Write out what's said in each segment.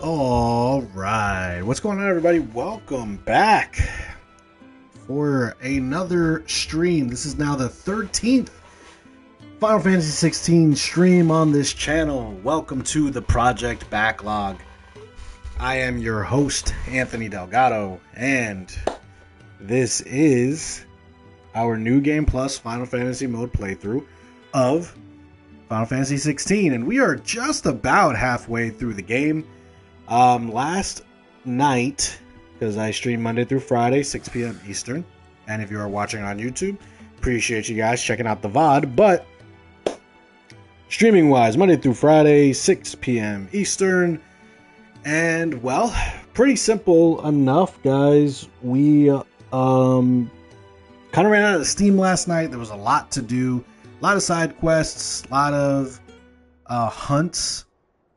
All right, what's going on, everybody? Welcome back for another stream. This is now the 13th Final Fantasy 16 stream on this channel. Welcome to the Project Backlog. I am your host, Anthony Delgado, and this is our New Game Plus Final Fantasy mode playthrough of Final Fantasy 16, and we are just about halfway through the game. Last night, because I stream Monday through Friday, 6 p.m. Eastern, and if you are watching on YouTube, appreciate you guys checking out the VOD, but streaming-wise, Monday through Friday, 6 p.m. Eastern, and, well, pretty simple enough, guys. We, kind of ran out of steam last night. There was a lot to do, a lot of side quests, a lot of, hunts,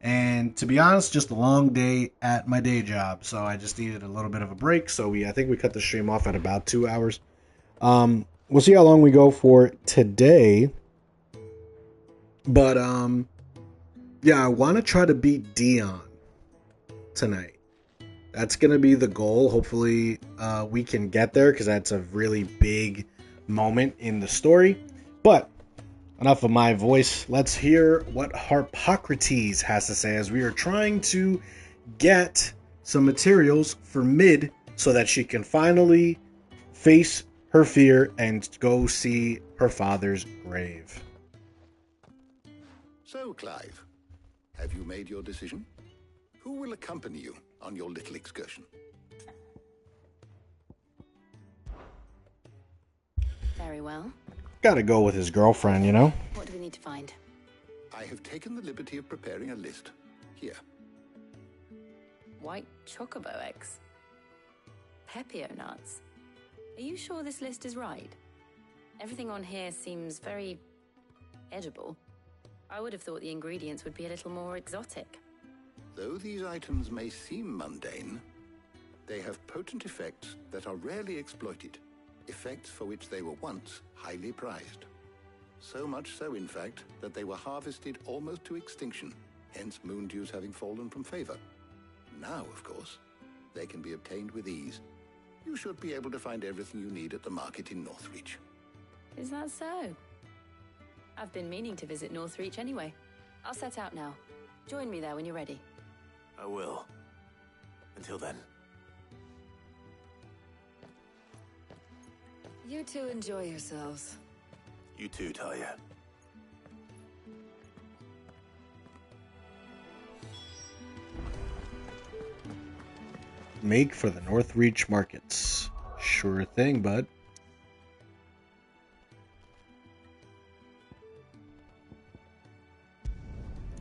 and to be honest, just a long day at my day job. So I just needed a little bit of a break. So I think we cut the stream off at about 2 hours. We'll see how long we go for today. But, yeah, I want to try to beat Dion tonight. That's going to be the goal. Hopefully, we can get there, because that's a really big moment in the story. But enough of my voice. Let's hear what Harpocrates has to say, as we are trying to get some materials for Mid so that she can finally face her fear and go see her father's grave. So, Clive, have you made your decision? Who will accompany you on your little excursion? Very well. Gotta go with his girlfriend, you know? What do we need to find? I have taken the liberty of preparing a list. Here. White chocobo eggs. Pepio nuts. Are you sure this list is right? Everything on here seems very edible. I would have thought the ingredients would be a little more exotic. Though these items may seem mundane, they have potent effects that are rarely exploited. Effects for which they were once highly prized. So much so, in fact, that they were harvested almost to extinction, hence moon dews having fallen from favor. Now, of course, they can be obtained with ease. You should be able to find everything you need at the market in Northreach. Is that so? I've been meaning to visit Northreach anyway. I'll set out now. Join me there when you're ready. I will. Until then. You two enjoy yourselves. You too, Talia. Make for the Northreach markets. Sure thing, bud.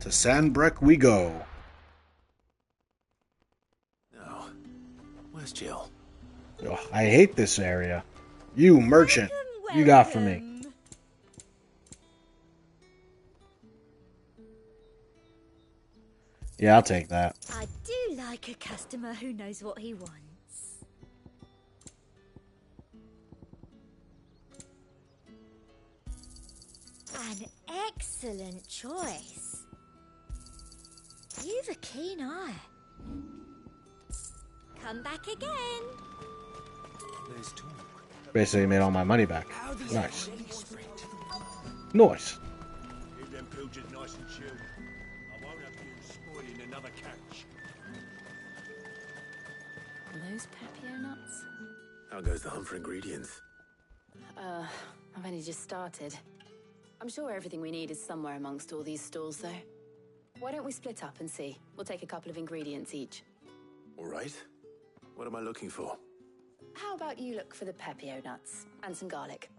To Sandbreck we go. No. Where's Jill? Oh, I hate this area. You, merchant. You got for me. Yeah, I'll take that. I do like a customer who knows what he wants. An excellent choice. You've a keen eye. Come back again. There's talk. Basically made all my money back. Nice. Nice. Keep them pilchards nice and chilled. I won't have you spoiling another catch. Are those Pepio nuts? How goes the hunt for ingredients? I've only just started. I'm sure everything we need is somewhere amongst all these stalls, though. Why don't we split up and see? We'll take a couple of ingredients each. All right. What am I looking for? How about you look for the Pepio nuts and some garlic?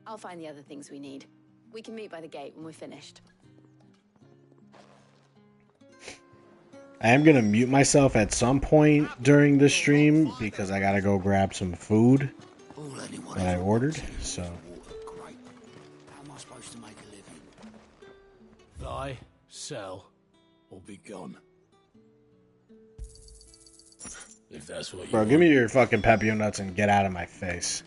I'll find the other things we need. We can meet by the gate when we're finished. I am going to mute myself at some point during the stream because I got to go grab some food that I ordered. So, Great. How am I supposed to make a living? Buy, sell, or be gone. If that's what you bro, give me your fucking Pepio nuts and get out of my face.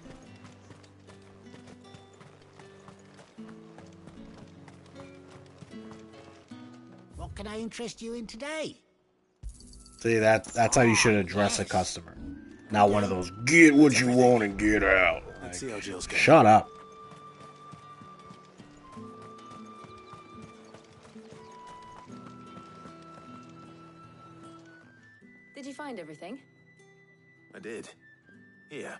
What can I interest you in today? See, that's how you should address a customer. Not one of those, get what you want and get out. Let's see how Jill's going. Shut up. Did you find everything? I did. Here.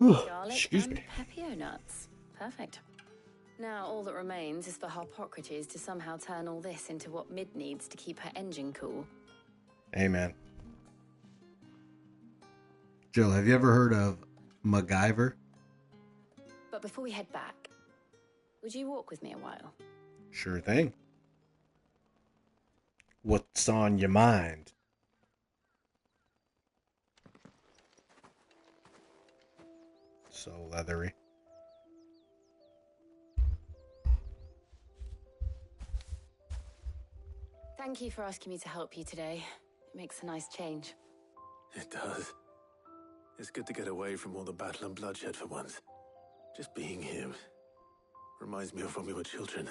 Garlic Excuse and me. pepio nuts. Perfect. Now all that remains is for Harpocrates to somehow turn all this into what Mid needs to keep her engine cool. Amen. Jill, have you ever heard of MacGyver? But before we head back, would you walk with me a while? Sure thing. What's on your mind? So leathery. Thank you for asking me to help you today. It makes a nice change. It does. It's good to get away from all the battle and bloodshed for once. Just being here reminds me of when we were children.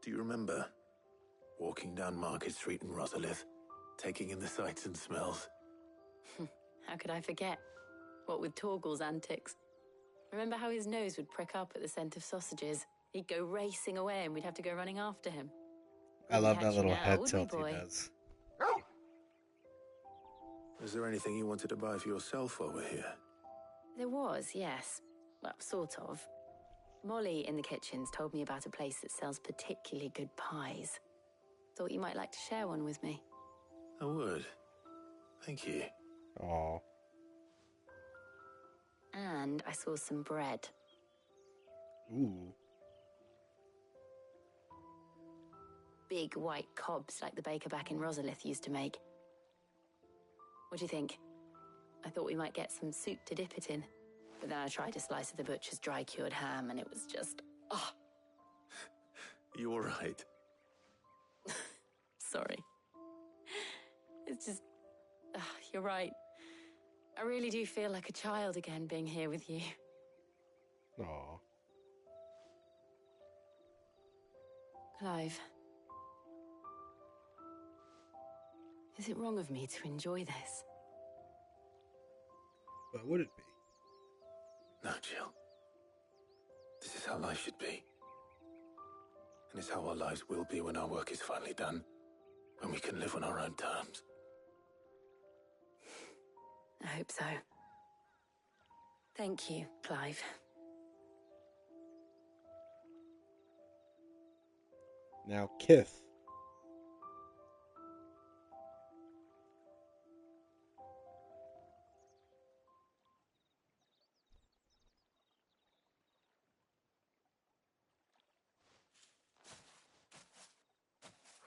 Do you remember? Walking down Market Street in Rosalith, taking in the sights and smells. How could I forget? What with Torgal's antics. Remember how his nose would prick up at the scent of sausages? He'd go racing away and we'd have to go running after him. I love that Catch you little now, head would we, tilt he boy? does. Is there anything you wanted to buy for yourself while we're here? There was, yes. Well, sort of. Molly in the kitchens told me about a place that sells particularly good pies. Thought you might like to share one with me. I would. Thank you. Aw. And I saw some bread. Ooh. Big white cobs like the baker back in Rosalith used to make. What do you think? I thought we might get some soup to dip it in. But then I tried a slice of the butcher's dry-cured ham and it was just... oh, You all right? sorry. It's just... you're right. I really do feel like a child again being here with you. Aw. Clive. Is it wrong of me to enjoy this? Why would it be? No, Jill. This is how life should be. And it's how our lives will be when our work is finally done. When we can live on our own terms. I hope so. Thank you, Clive. Now, Kith.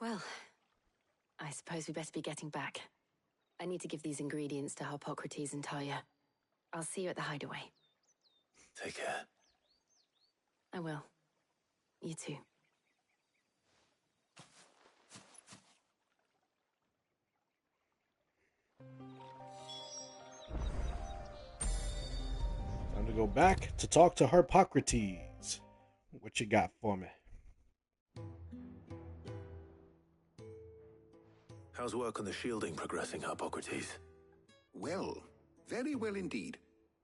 Well, I suppose we better be getting back. I need to give these ingredients to Harpocrates and Talia. I'll see you at the hideaway. Take care. I will. You too. Time to go back to talk to Harpocrates. What you got for me? How's work on the shielding progressing, Harpocrates? Well, very well indeed.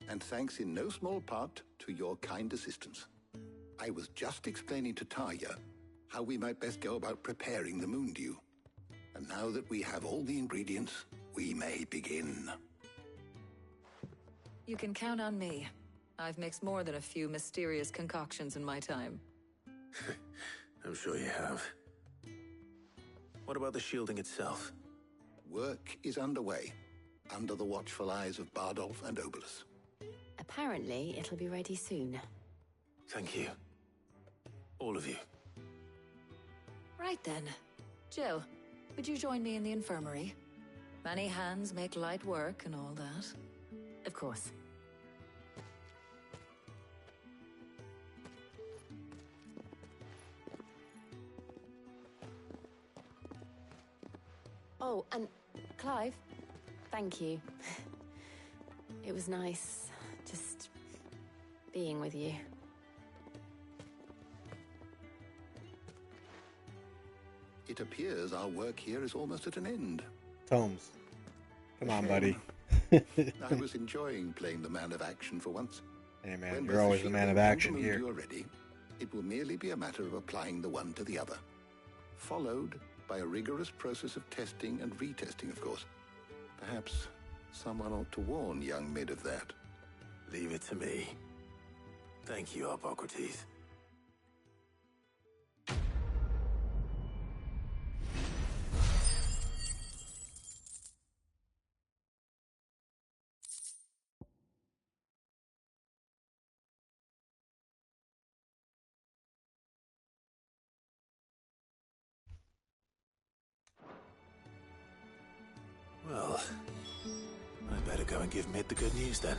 And thanks in no small part to your kind assistance. I was just explaining to Tarja how we might best go about preparing the moon dew. And now that we have all the ingredients, we may begin. You can count on me. I've mixed more than a few mysterious concoctions in my time. I'm sure you have. What about the shielding itself? Work is underway, under the watchful eyes of Bardolph and Obolus. Apparently, it'll be ready soon. Thank you. All of you. Right then. Jill, would you join me in the infirmary? Many hands make light work and all that. Of course. Oh, and Clive, thank you. It was nice just being with you. It appears our work here is almost at an end. Holmes, come on, buddy. I was enjoying playing the man of action for once. Hey, man, When you're both always the man of action and the here. moon are ready, it will merely be a matter of applying the one to the other, followed by a rigorous process of testing and retesting, of course. Perhaps someone ought to warn young Mid of that. Leave it to me. Thank you, Hippocrates. Well, I better go and give Mid the good news then.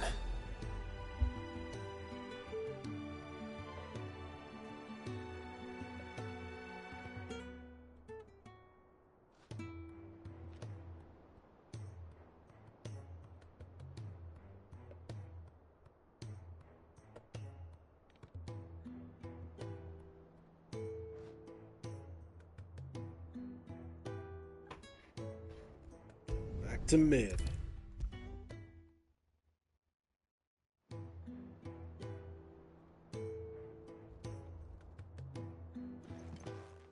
Back to Mid.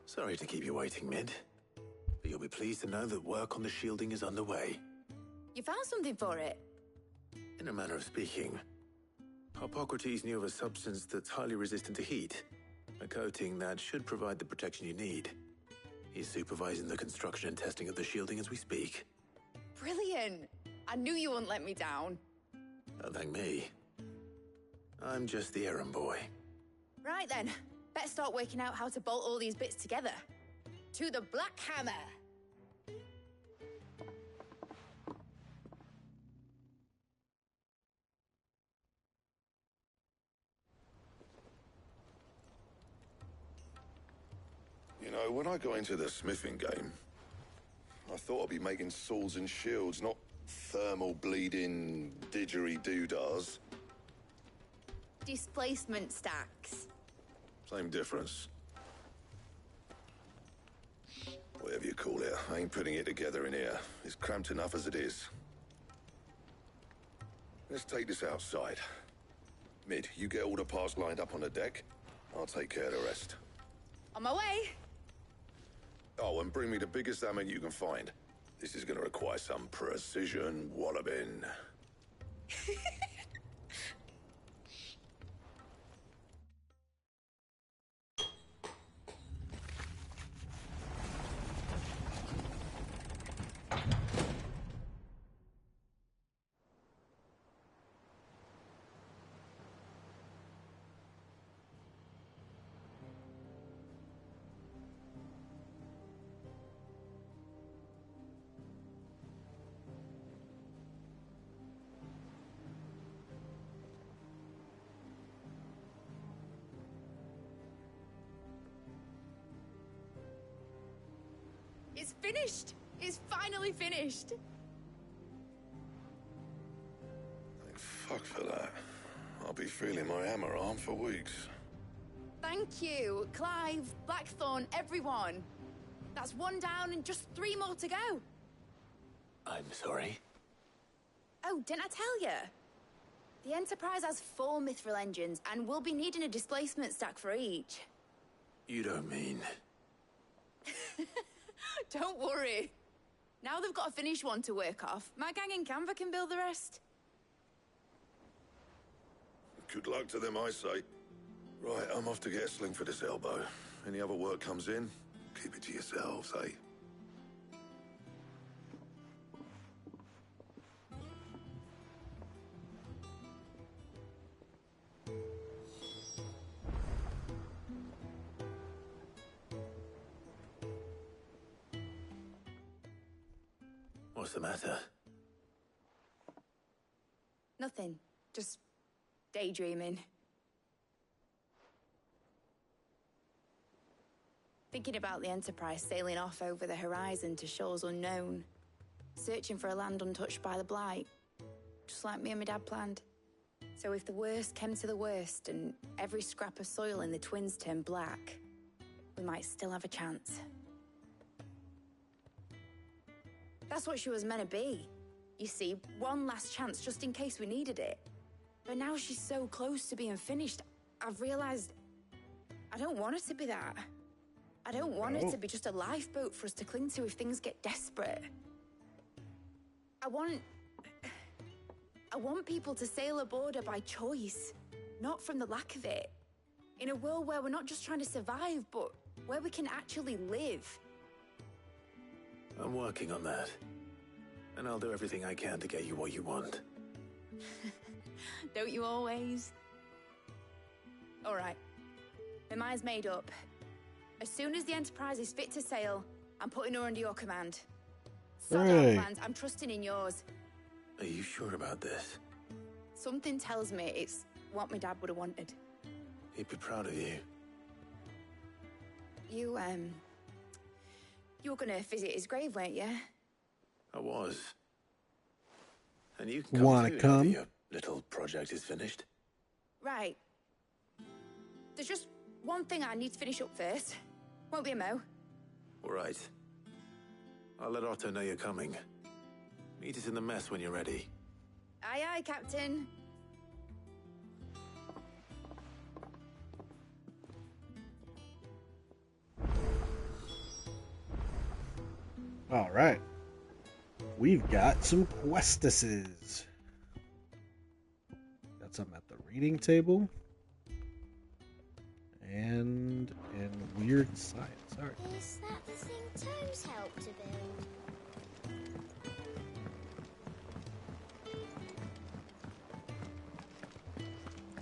Sorry to keep you waiting, Mid. But you'll be pleased to know that work on the shielding is underway. You found something for it? In a manner of speaking, Hippocrates knew of a substance that's highly resistant to heat, a coating that should provide the protection you need. He's supervising the construction and testing of the shielding as we speak. Brilliant! I knew you wouldn't let me down. Don't thank me. I'm just the errand boy. Right then, better start working out how to bolt all these bits together. To the Black Hammer! You know, when I got into the smithing game, I thought I'd be making swords and shields, not thermal bleeding didgeridoo-dahs. Displacement stacks. Same difference. Whatever you call it, I ain't putting it together in here. It's cramped enough as it is. Let's take this outside. Mid, you get all the parts lined up on the deck. I'll take care of the rest. On my way! Oh, and bring me the biggest hammer you can find. This is gonna require some precision walloping. It's finished! It's finally finished! Thank fuck for that. I'll be feeling my hammer arm for weeks. Thank you, Clive, Blackthorn, everyone. That's one down and just 3 more to go. I'm sorry. Oh, didn't I tell you? The Enterprise has 4 mithril engines and we'll be needing a displacement stack for each. You don't mean... Don't worry. Now they've got a finished one to work off, my gang in Canva can build the rest. Good luck to them, I say. Right, I'm off to get a sling for this elbow. Any other work comes in, keep it to yourselves, eh? What's the matter? Nothing. Just daydreaming. Thinking about the Enterprise sailing off over the horizon to shores unknown. Searching for a land untouched by the Blight. Just like me and my dad planned. So if the worst came to the worst and every scrap of soil in the twins turned black, we might still have a chance. That's what she was meant to be. You see, one last chance just in case we needed it. But now she's so close to being finished, I've realized I don't want her to be that. I don't want her to be just a lifeboat for us to cling to if things get desperate. I want people to sail aboard her by choice, not from the lack of it. In a world where we're not just trying to survive, but where we can actually live. I'm working on that. And I'll do everything I can to get you what you want. Don't you always? All right. My mind's made up. As soon as the Enterprise is fit to sail, I'm putting her under your command. Sod our plans. I'm trusting in yours. Are you sure about this? Something tells me it's what my dad would have wanted. He'd be proud of you. You were gonna visit his grave, weren't you? I was. And you can come Wanna too, now come? that your little project is finished. Right. There's just one thing I need to finish up first. Won't be a mo. All right. I'll let Otto know you're coming. Meet us in the mess when you're ready. Aye, aye, Captain. All right. We've got some questises. Got some at the reading table. And in weird science. All right. Is that the thing Tomes helped to build?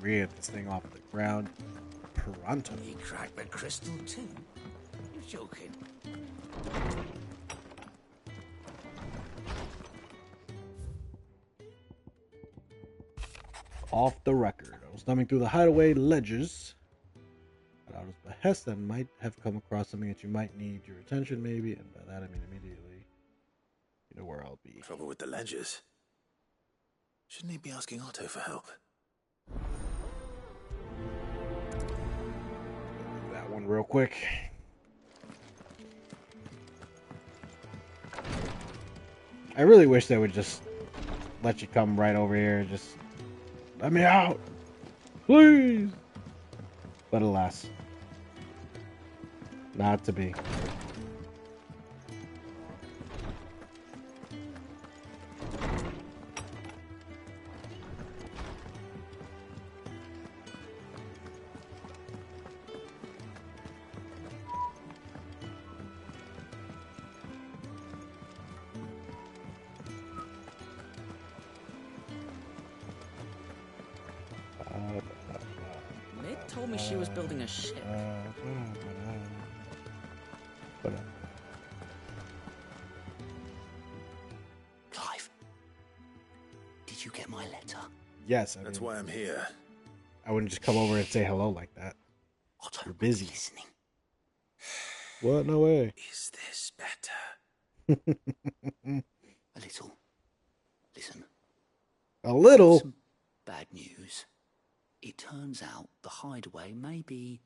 Get this thing off the ground pronto. He cracked the crystal too? You're joking. Off the record. I was thumbing through the hideaway ledgers. At Otto's behest, I might have come across something that you might need your attention, maybe, and by that I mean immediately. You know where I'll be. Trouble with the ledgers. Shouldn't he be asking Otto for help? That one real quick. I really wish they would just let you come right over here. Just let me out, please. But alas, not to be. Ned told me she was building a ship. Clive, did you get my letter? Yes, That's why I'm here. I wouldn't just come over and say hello like that. Otto, You're busy. listening. What? No way. Is this better? A little. Listen. A little? Some bad news. It turns out the hideaway may be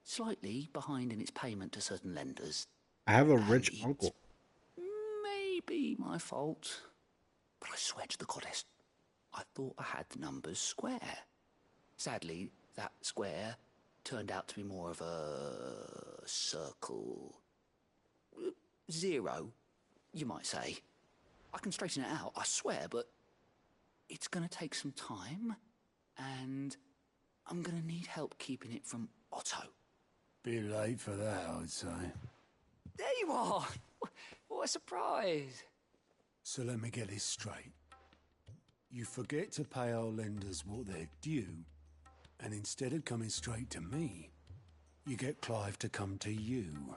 slightly behind in its payment to certain lenders. I have a And rich it's uncle. Maybe my fault. But I swear to the goddess, I thought I had the numbers square. Sadly, that square turned out to be more of a circle. Zero, you might say. I can straighten it out, I swear, but it's going to take some time, and I'm going to need help keeping it from Otto. Bit late for that, I'd say. There you are! What a surprise! So let me get this straight. You forget to pay our lenders what they're due, and instead of coming straight to me, you get Clive to come to you.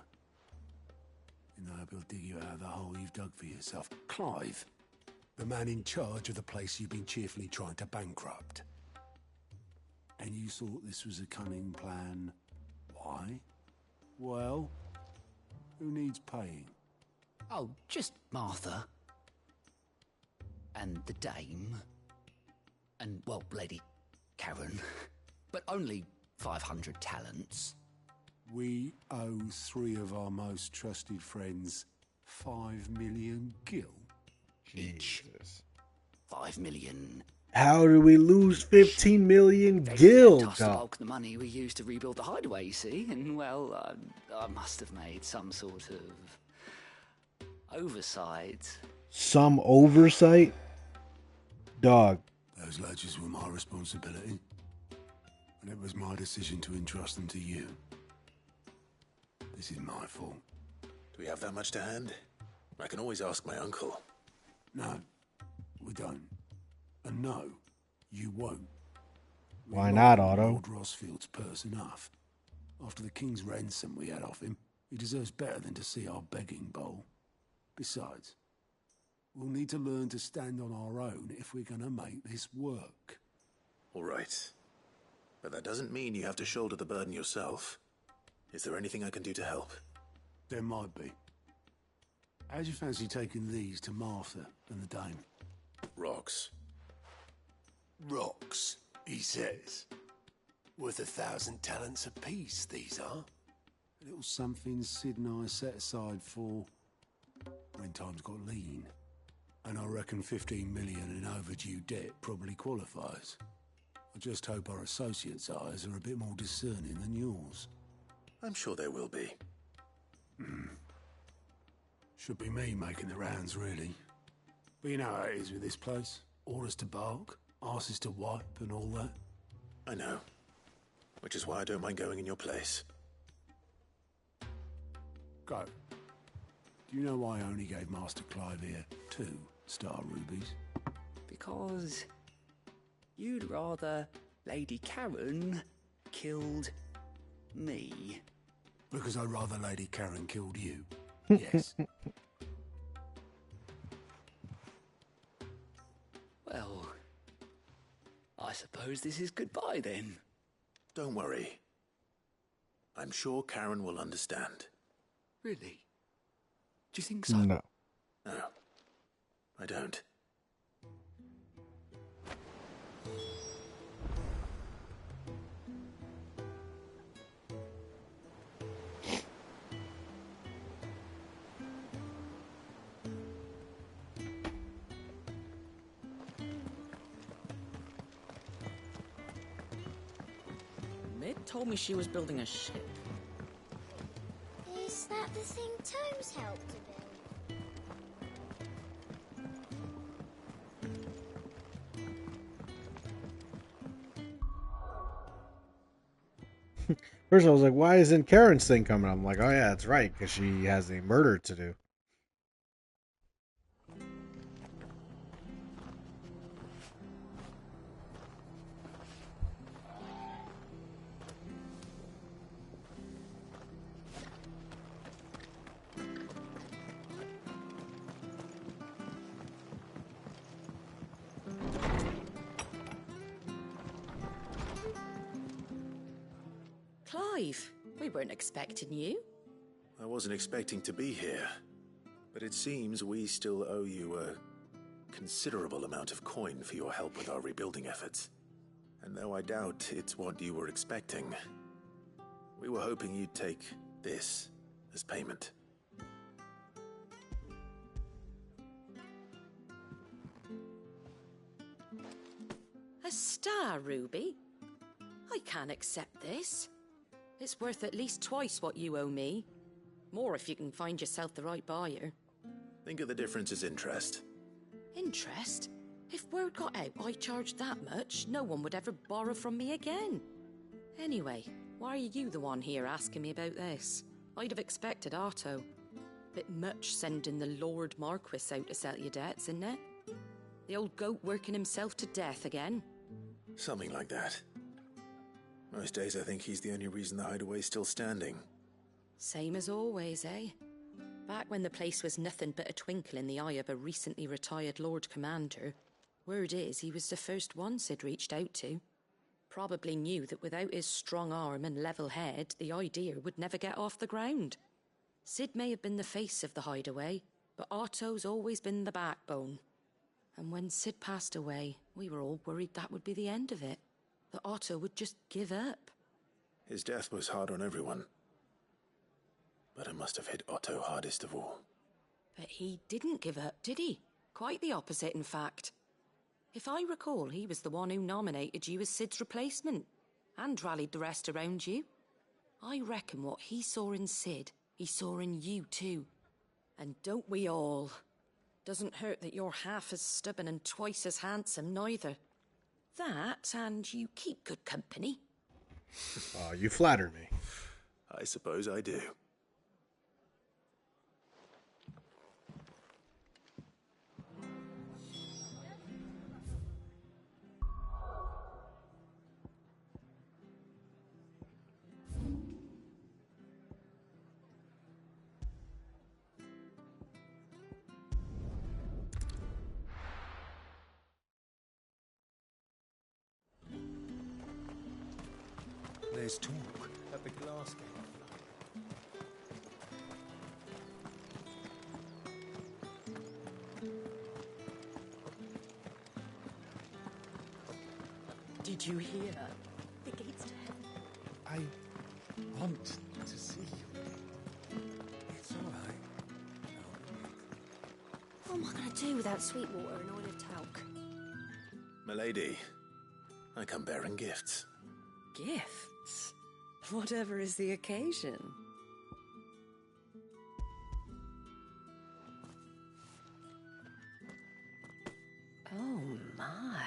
And I hope he'll dig you out of the hole you've dug for yourself. Clive, the man in charge of the place you've been cheerfully trying to bankrupt. And you thought this was a cunning plan. Why? Well, who needs paying? Oh, just Martha. And the dame. And, well, Lady Karen. But only 500 talents. We owe 3 of our most trusted friends 5 million gil. Each. 5 million. How do we lose 15 million gil? Tossed the bulk of the money we used to rebuild the hideaway, you see? And, well, I must have made some sort of oversight. Some oversight? Dog. Those ledgers were my responsibility. And it was my decision to entrust them to you. This is my fault. Do we have that much to hand? I can always ask my uncle. No, we don't. And no, you won't. Why not, Otto? Lord Rosfield's purse enough. After the king's ransom we had off him, he deserves better than to see our begging bowl. Besides, we'll need to learn to stand on our own if we're going to make this work. All right. But that doesn't mean you have to shoulder the burden yourself. Is there anything I can do to help? There might be. How'd you fancy taking these to Martha and the dame? Rocks. Rocks, he says. Worth 1,000 talents apiece, these are. A little something Sid and I set aside for when times got lean. And I reckon 15 million in overdue debt probably qualifies. I just hope our associates' eyes are a bit more discerning than yours. I'm sure there will be. Should be me making the rounds, really. But you know how it is with this place. Orders to bark, arses to wipe, and all that. I know. Which is why I don't mind going in your place. Go. Do you know why I only gave Master Clive here 2 star rubies? Because you'd rather Lady Karen killed me. Because I'd rather Lady Karen killed you. Yes. Well, I suppose this is goodbye then. Don't worry. I'm sure Karen will understand. Really? Do you think so? No. No, I don't. Mid told me she was building a ship. Is that the thing Tomes helped to build? First I was like, why isn't Karen's thing coming? I'm like, oh yeah, that's right, because she has a murder to do. Clive, we weren't expecting you. I wasn't expecting to be here, but it seems we still owe you a considerable amount of coin for your help with our rebuilding efforts. And though I doubt it's what you were expecting, we were hoping you'd take this as payment. A star ruby? I can't accept this. It's worth at least twice what you owe me. More if you can find yourself the right buyer. Think of the difference as interest. Interest? If word got out I charged that much, no one would ever borrow from me again. Anyway, why are you the one here asking me about this? I'd have expected Otto. Bit much sending the Lord Marquis out to settle your debts, isn't it? The old goat working himself to death again. Something like that. Most days I think he's the only reason the hideaway's still standing. Same as always, eh? Back when the place was nothing but a twinkle in the eye of a recently retired Lord Commander, word is he was the first one Sid reached out to. Probably knew that without his strong arm and level head, the idea would never get off the ground. Sid may have been the face of the hideaway, but Otto's always been the backbone. And when Sid passed away, we were all worried that would be the end of it. That Otto would just give up. His death was hard on everyone. But it must have hit Otto hardest of all. But he didn't give up, did he? Quite the opposite, in fact. If I recall, he was the one who nominated you as Sid's replacement, and rallied the rest around you. I reckon what he saw in Sid, he saw in you too. And don't we all? Doesn't hurt that you're half as stubborn and twice as handsome, neither. That, and you keep good company. You flatter me. I suppose I do. There's talk at the glass gate. Did you hear? The gates to heaven. I want to see you. It's all right. What am I going to do without sweet water and oil of talc? Milady, I come bearing gifts. Gifts? Whatever is the occasion. Oh my.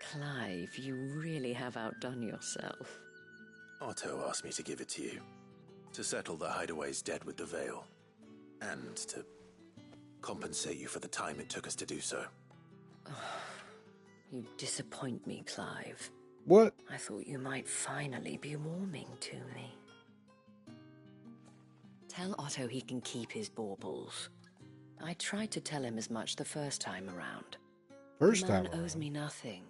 Clive, you really have outdone yourself. Otto asked me to give it to you. To settle the Hideaway's debt with the Veil. And to compensate you for the time it took us to do so. You disappoint me, Clive. What? I thought you might finally be warming to me. Tell Otto he can keep his baubles. I tried to tell him as much the first time around. First The man time owes around. me nothing,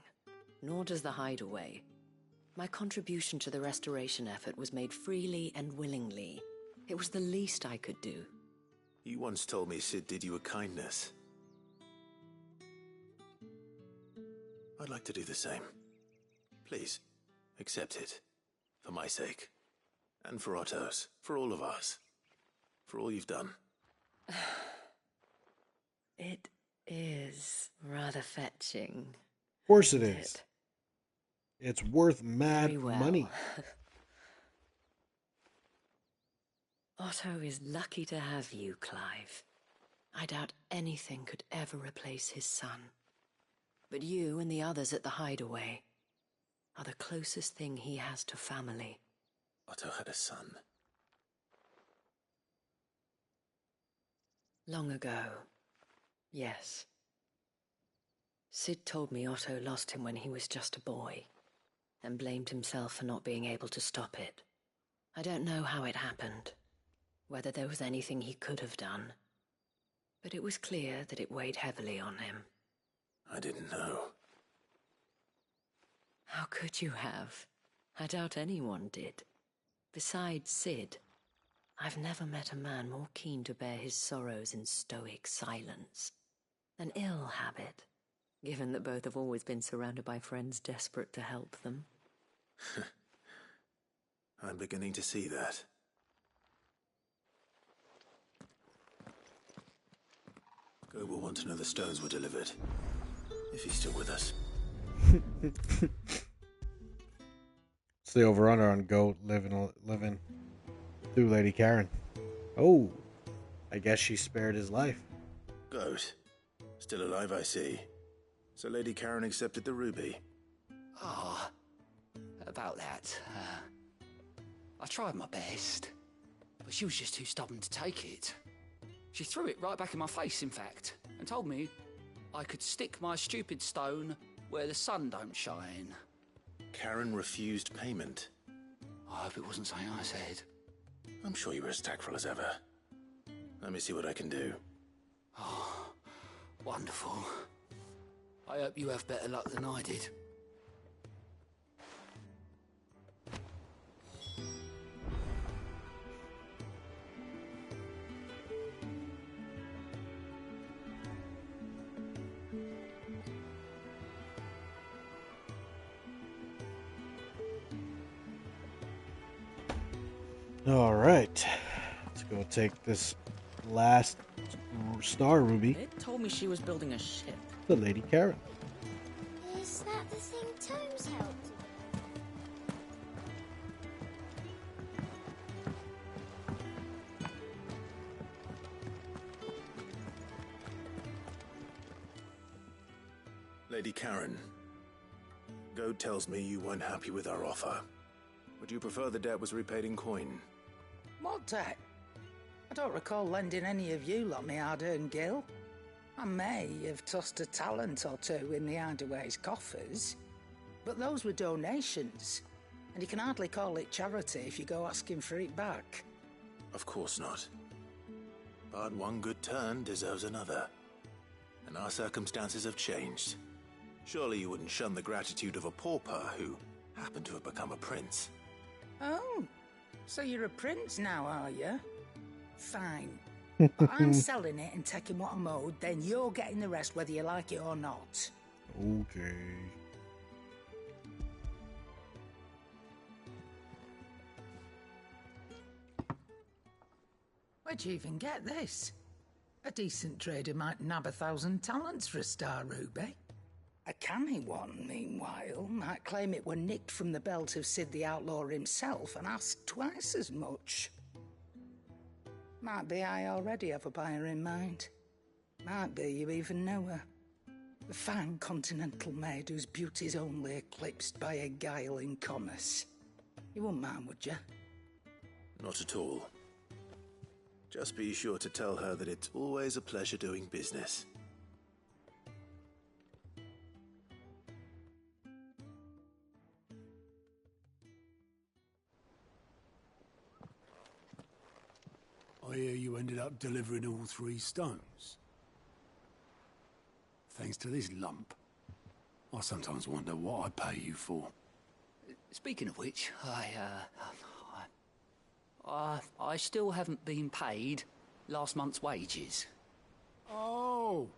nor does the Hideaway. My contribution to the restoration effort was made freely and willingly. It was the least I could do. You once told me Sid did you a kindness. I'd like to do the same. Please, accept it. For my sake. And for Otto's. For all of us. For all you've done. It is rather fetching. Of course it isn't is. It's worth mad Very well. money. Otto is lucky to have you, Clive. I doubt anything could ever replace his son. But you and the others at the Hideaway are the closest thing he has to family. Otto had a son. Long ago, yes. Sid told me Otto lost him when he was just a boy, and blamed himself for not being able to stop it. I don't know how it happened, whether there was anything he could have done, but it was clear that it weighed heavily on him. I didn't know. How could you have? I doubt anyone did. Besides Sid, I've never met a man more keen to bear his sorrows in stoic silence. An ill habit, given that both have always been surrounded by friends desperate to help them. I'm beginning to see that. Go will want to know the stones were delivered. If he's still with us. It's the over-under on Goat living through Lady Karen. Oh, I guess she spared his life. Goat. Still alive, I see. So Lady Karen accepted the ruby. Ah, about that. I tried my best, but she was just too stubborn to take it. She threw it right back in my face, in fact, and told me I could stick my stupid stone where the sun don't shine. Karen refused payment. I hope it wasn't something I said. I'm sure you were as tactful as ever. Let me see what I can do. Oh, wonderful. I hope you have better luck than I did. All right. Let's go take this last star ruby. It told me she was building a ship. The Lady Karen. Is that the thing Tomes helped? Lady Karen, Goad tells me you weren't happy with our offer. Would you prefer the debt was repaid in coin? What debt? I don't recall lending any of you lot me hard-earned gil. I may have tossed a talent or two in the Hideaway's coffers, but those were donations, and you can hardly call it charity if you go asking for it back. Of course not. But one good turn deserves another. And our circumstances have changed. Surely you wouldn't shun the gratitude of a pauper who happened to have become a prince. Oh, so you're a prince now, are you? Fine. But I'm selling it and taking what I'm owed, then you're getting the rest whether you like it or not. Okay. Where'd you even get this? A decent trader might nab 1,000 talents for a star ruby. A canny one, meanwhile, might claim it were nicked from the belt of Sid the Outlaw himself and ask twice as much. Might be I already have a buyer in mind. Might be you even know her. A fine continental maid whose beauty's only eclipsed by a guile in commerce. You wouldn't mind, would you? Not at all. Just be sure to tell her that it's always a pleasure doing business. I hear you ended up delivering all 3 stones. Thanks to this lump. I sometimes wonder what I pay you for. Speaking of which, I still haven't been paid last month's wages. Oh,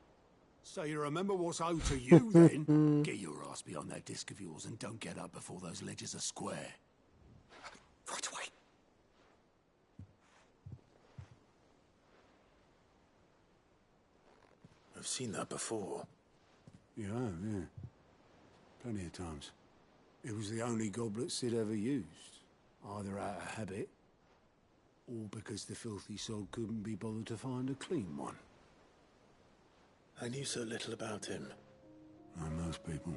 so you remember what's owed to you then? Get your ass behind that disc of yours and don't get up before those ledgers are square. Right away. I've seen that before. You have, yeah. Plenty of times. It was the only goblet Sid ever used. Either out of habit, or because the filthy sod couldn't be bothered to find a clean one. I knew so little about him. Like most people.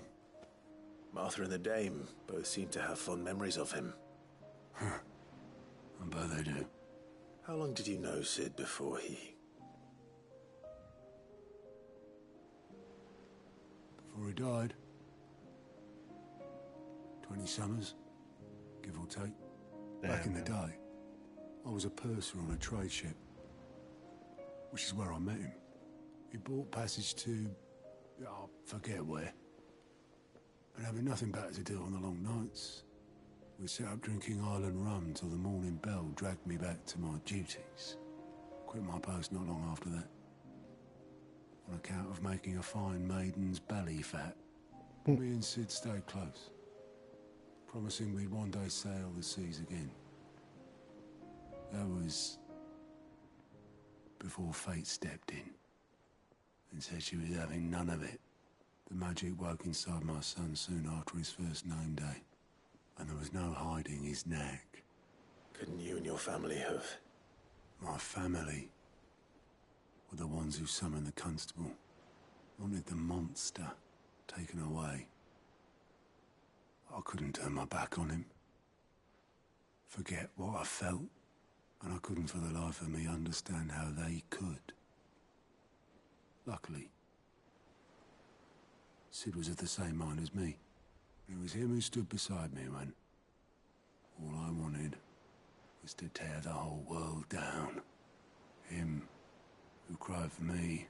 Martha and the Dame both seem to have fond memories of him. I bet they do. How long did you know Sid before he... Before he died. 20 summers, give or take. Back in the day, I was a purser on a trade ship, which is where I met him. He bought passage to... I forget where. And having nothing better to do on the long nights, we sat up drinking island rum till the morning bell dragged me back to my duties. Quit my post not long after that. On account of making a fine maiden's belly fat. Me and Sid stayed close, promising we'd one day sail the seas again. That was before fate stepped in and said she was having none of it. The magic woke inside my son soon after his first name day, and there was no hiding his knack. Couldn't you and your family have... My family were the ones who summoned the constable, wanted the monster taken away. I couldn't turn my back on him, forget what I felt, and I couldn't for the life of me understand how they could. Luckily, Sid was of the same mind as me. It was him who stood beside me when all I wanted was to tear the whole world down. Him who cried for me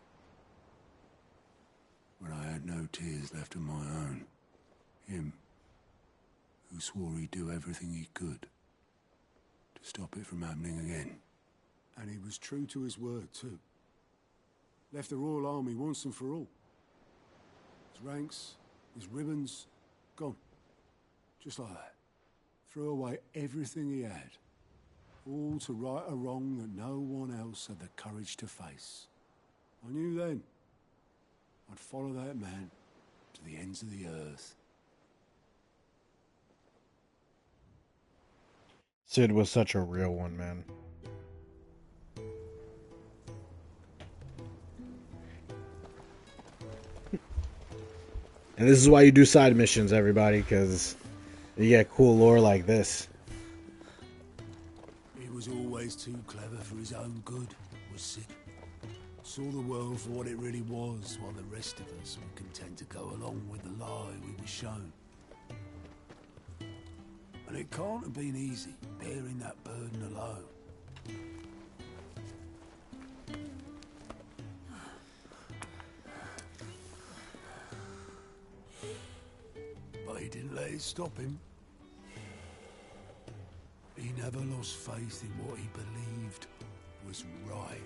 when I had no tears left of my own. Him who swore he'd do everything he could to stop it from happening again. And he was true to his word, too. Left the Royal Army once and for all. His ranks, his ribbons, gone. Just like that. Threw away everything he had All to right a wrong that no one else had the courage to face. I knew then I'd follow that man to the ends of the earth. Sid was such a real one, man. And this is why you do side missions, everybody, because you get cool lore like this. He was always too clever for his own good, was Sid. Saw the world for what it really was, while the rest of us were content to go along with the lie we were shown. And it can't have been easy, bearing that burden alone. But he didn't let it stop him. He never lost faith in what he believed was right.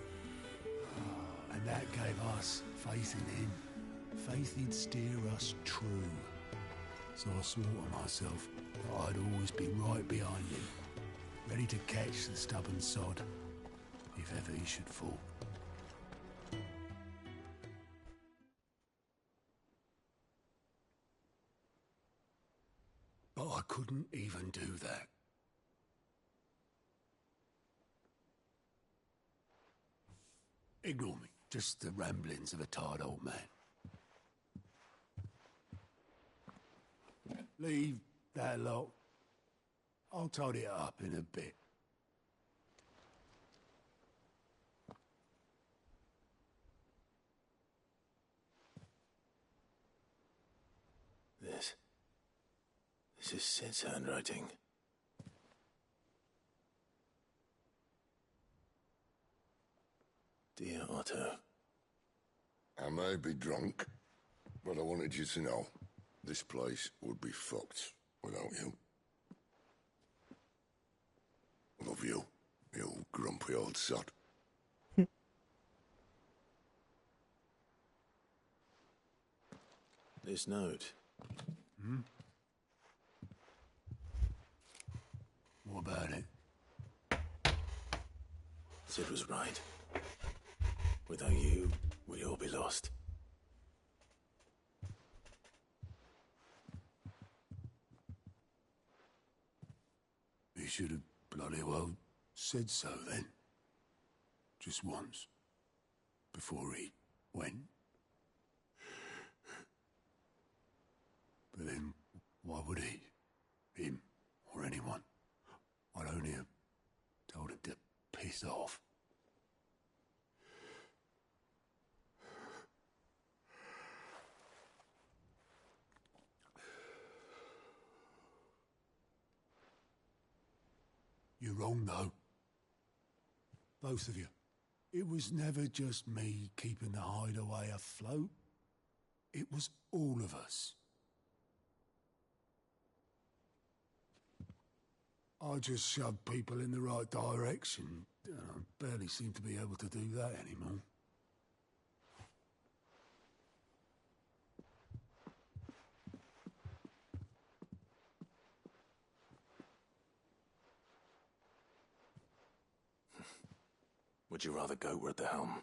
And that gave us faith in him. Faith he'd steer us true. So I swore to myself that I'd always be right behind him, ready to catch the stubborn sod, if ever he should fall. But I couldn't even do that. Ignore me. Just the ramblings of a tired old man. Leave that lot. I'll tidy it up in a bit. This is Sid's handwriting. Dear Otto. I may be drunk, but I wanted you to know this place would be fucked without you. Love you, you grumpy old sod. This note. Hmm? What about it? Sid was right. Without you, we'd all be lost. He should have bloody well said so then. Just once. Before he went. But then, why would he? Him, or anyone? I'd only have told him to piss off. You're wrong, though. Both of you. It was never just me keeping the hideaway afloat. It was all of us. I just shoved people in the right direction. I barely seem to be able to do that anymore. Would you rather go at the helm?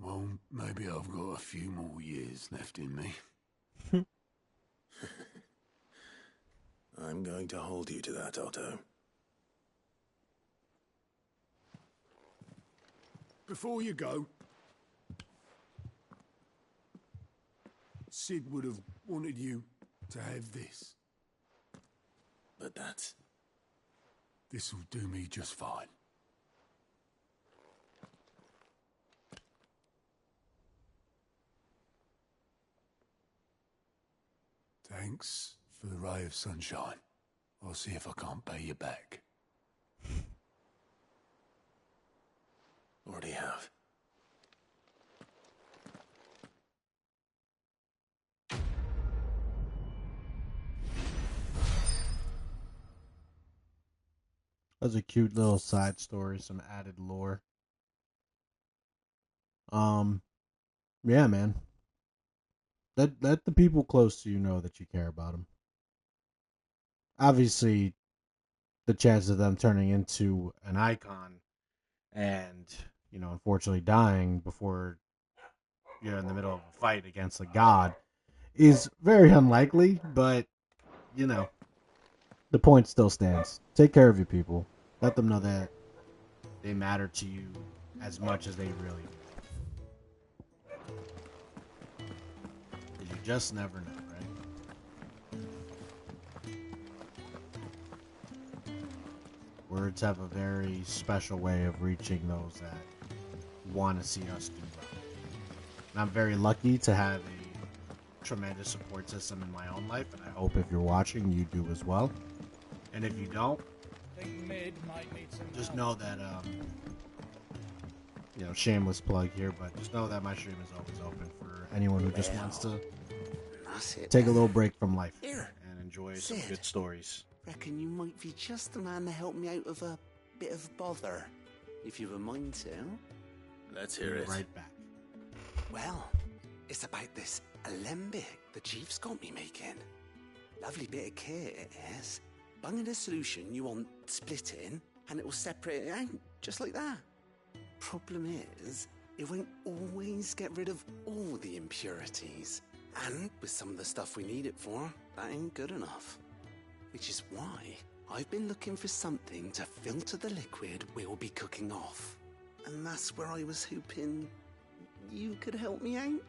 Well, maybe I've got a few more years left in me. I'm going to hold you to that, Otto. Before you go, Sid would have wanted you to have this. But that's... This'll do me just fine. Thanks for the ray of sunshine. I'll see if I can't pay you back. Already have. That's a cute little side story, some added lore. Yeah, man. Let the people close to you know that you care about them. Obviously, the chance of them turning into an icon and, unfortunately dying before you're in the middle of a fight against a god is very unlikely, but, the point still stands. Take care of your people. Let them know that they matter to you as much as they really do. Because you just never know, right? Words have a very special way of reaching those that want to see us do well. And I'm very lucky to have a tremendous support system in my own life, and I hope if you're watching, you do as well. And if you don't, just know that, shameless plug here, but just know that my stream is always open for anyone who just wants to take a little break from life and enjoy some good stories. Reckon you might be just the man to help me out of a bit of bother, if you've a mind to. Let's hear it. Right back. Well, it's about this alembic the chief's got me making. Lovely bit of kit it is. Bung in a solution you want splitting, and it will separate it out, just like that. Problem is, it won't always get rid of all the impurities. And with some of the stuff we need it for, that ain't good enough. Which is why I've been looking for something to filter the liquid we'll be cooking off. And that's where I was hoping you could help me out.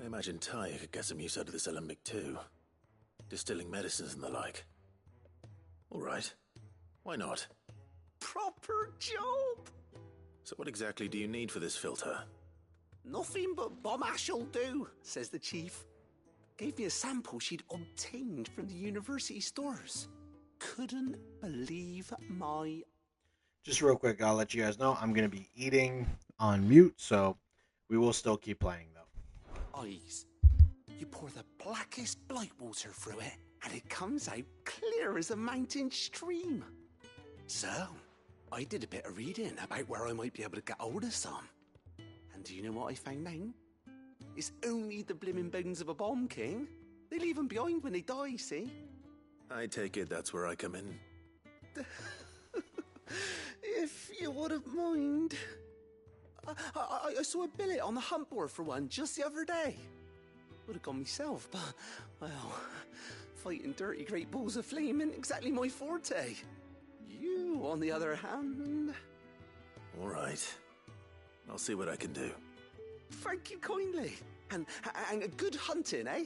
I imagine Ty could get some use out of this alembic too. Distilling medicines and the like. All right. Why not? Proper job! So what exactly do you need for this filter? Nothing but bomb ash'll do, says the chief. Gave me a sample she'd obtained from the university stores. Couldn't believe my... Just real quick, I'll let you guys know I'm going to be eating on mute, so we will still keep playing, though. Eyes. You pour the blackest blight water through it, and it comes out clear as a mountain stream. So, I did a bit of reading about where I might be able to get hold of some. And do you know what I found out? It's only the blimmin' bones of a bomb king. They leave them behind when they die, see? I take it that's where I come in. If you wouldn't mind. I saw a billet on the hunt board for one just the other day. Would have gone myself, but, well, fighting dirty great balls of flame ain't exactly my forte. You, on the other hand... All right. I'll see what I can do. Thank you kindly. And good hunting, eh?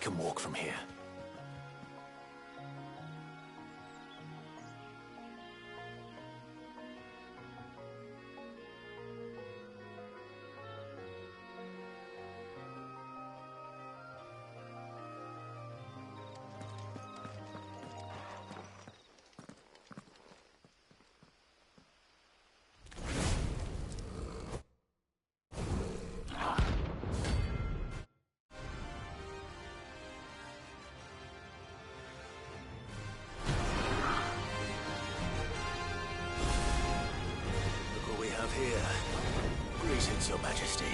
can walk from here. Here. Greetings, Your Majesty.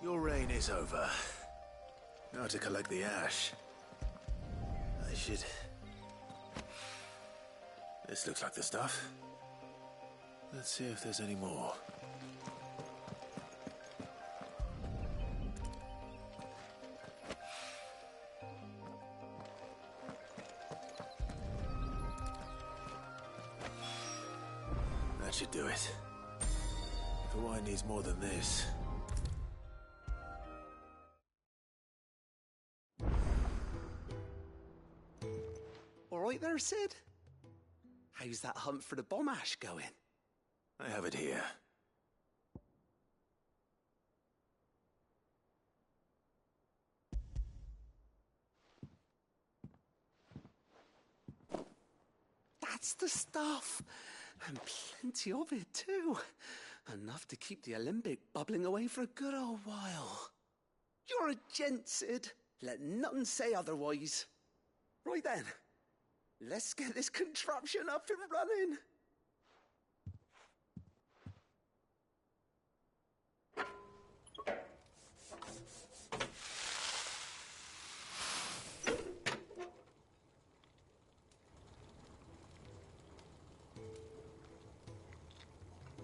Your reign is over. Now to collect the ash. I should... This looks like the stuff. Let's see if there's any more. That should do it. If the wine needs more than this... All right there, Sid? How's that hunt for the bomb ash going? I have it here. That's the stuff. And plenty of it, too. Enough to keep the Alembic bubbling away for a good old while. You're a gent, Sid. Let nothing say otherwise. Right then, let's get this contraption up and running.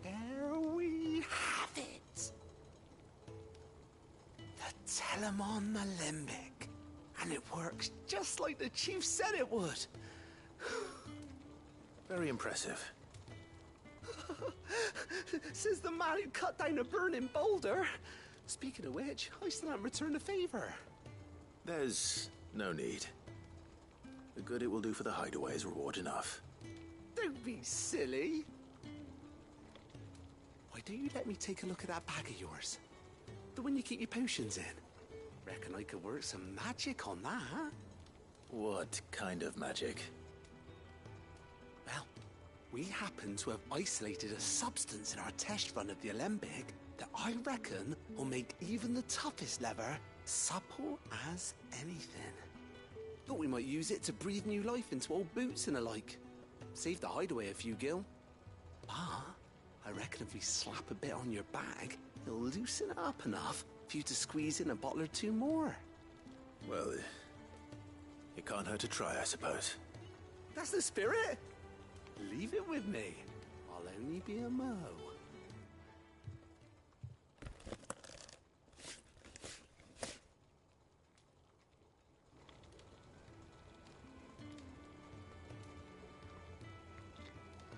There we have it. The Telemon Alembic. And it works just like the chief said it would. Very impressive. Says the man who cut down a burning boulder. Speaking of which, I still haven't returned the favor. There's no need. The good it will do for the hideaway is reward enough. Don't be silly. Why don't you let me take a look at that bag of yours? The one you keep your potions in. Reckon I could work some magic on that. What kind of magic? Well, we happen to have isolated a substance in our test run of the Alembic that I reckon will make even the toughest leather supple as anything. Thought we might use it to breathe new life into old boots and the like. Save the hideaway a few gil. But I reckon if we slap a bit on your bag, it'll loosen it up enough for you to squeeze in a bottle or two more. Well, it can't hurt to try, I suppose. That's the spirit. Leave it with me. I'll only be a mo.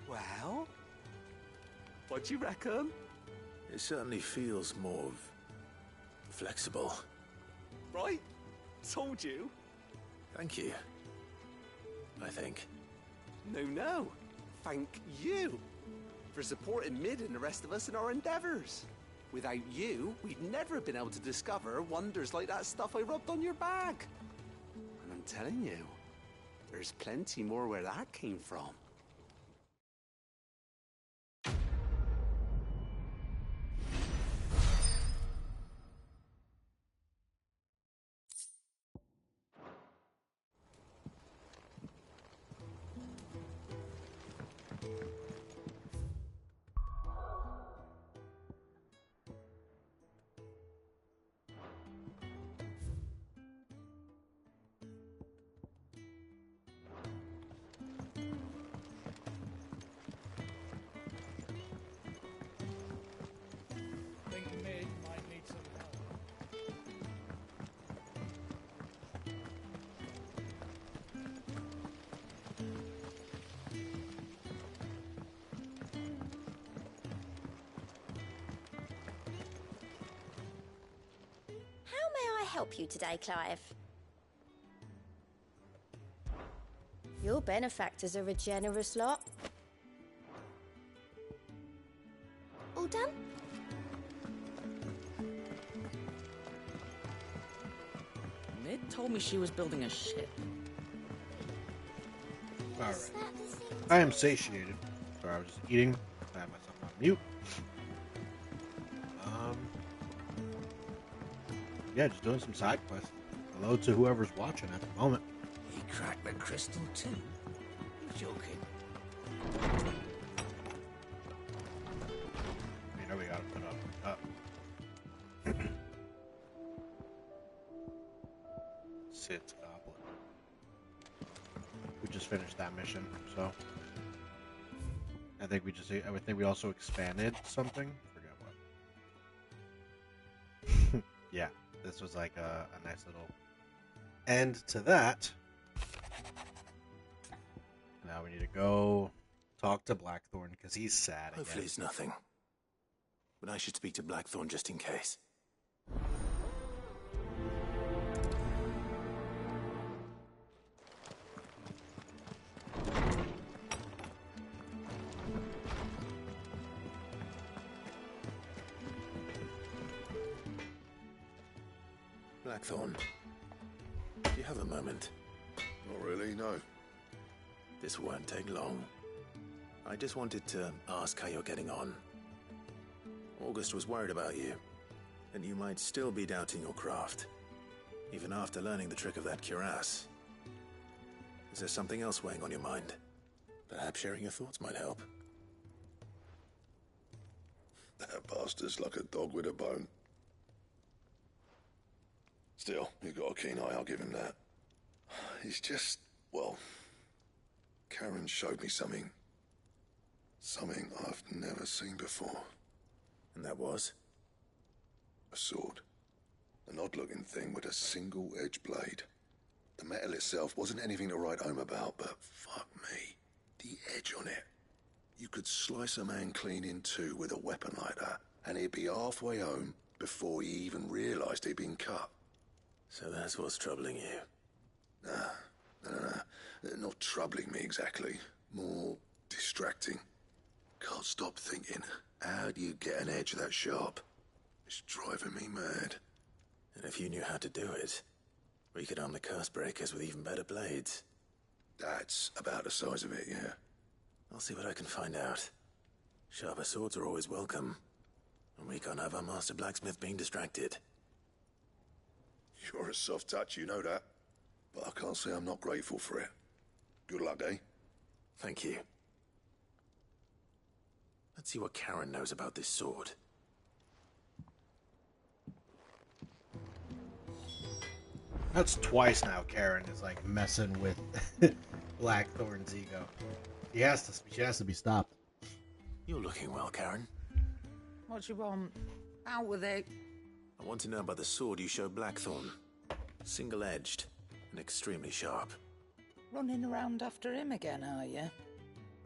Well, what do you reckon? It certainly feels more flexible. Right? Told you. Thank you. I think. No. Thank you for supporting Mid and the rest of us in our endeavors. Without you, we'd never have been able to discover wonders like that stuff I rubbed on your bag. And I'm telling you, there's plenty more where that came from. Help you today, Clive? Your benefactors are a generous lot. All done? Mid told me she was building a ship. Alright. I am satiated. Sorry, I was just eating. I had myself on mute. Yeah, just doing some side quests. Hello to whoever's watching at the moment. He cracked the crystal too? You're joking. You know we gotta put up. Sid's goblet. We just finished that mission, so I think we also expanded something. Forget what. Yeah. This was like a nice little end to that. Now we need to go talk to Blackthorn because he's sad again. Hopefully it's nothing. But I should speak to Blackthorn just in case. Blackthorn, do you have a moment? Not really, no. This won't take long. I just wanted to ask how you're getting on. August was worried about you, and you might still be doubting your craft, even after learning the trick of that cuirass. Is there something else weighing on your mind? Perhaps sharing your thoughts might help. That bastard's like a dog with a bone. Still, he's got a keen eye, I'll give him that. He's just, well, Karen showed me something. Something I've never seen before. And that was? A sword. An odd-looking thing with a single-edged blade. The metal itself wasn't anything to write home about, but fuck me, the edge on it. You could slice a man clean in two with a weapon like that, and he'd be halfway home before he even realised he'd been cut. So that's what's troubling you? Nah. Not troubling me exactly. More distracting. Can't stop thinking, how do you get an edge that sharp? It's driving me mad. And if you knew how to do it, we could arm the curse breakers with even better blades. That's about the size of it, yeah. I'll see what I can find out. Sharper swords are always welcome. And we can't have our master blacksmith being distracted. You're a soft touch, you know that. But I can't say I'm not grateful for it. Good luck, eh? Thank you. Let's see what Karen knows about this sword. That's twice now Karen is like messing with Blackthorn's ego. She has to be stopped. You're looking well, Karen. What you want? Out with it. I want to know about the sword you showed Blackthorn. Single-edged and extremely sharp. Running around after him again, are you?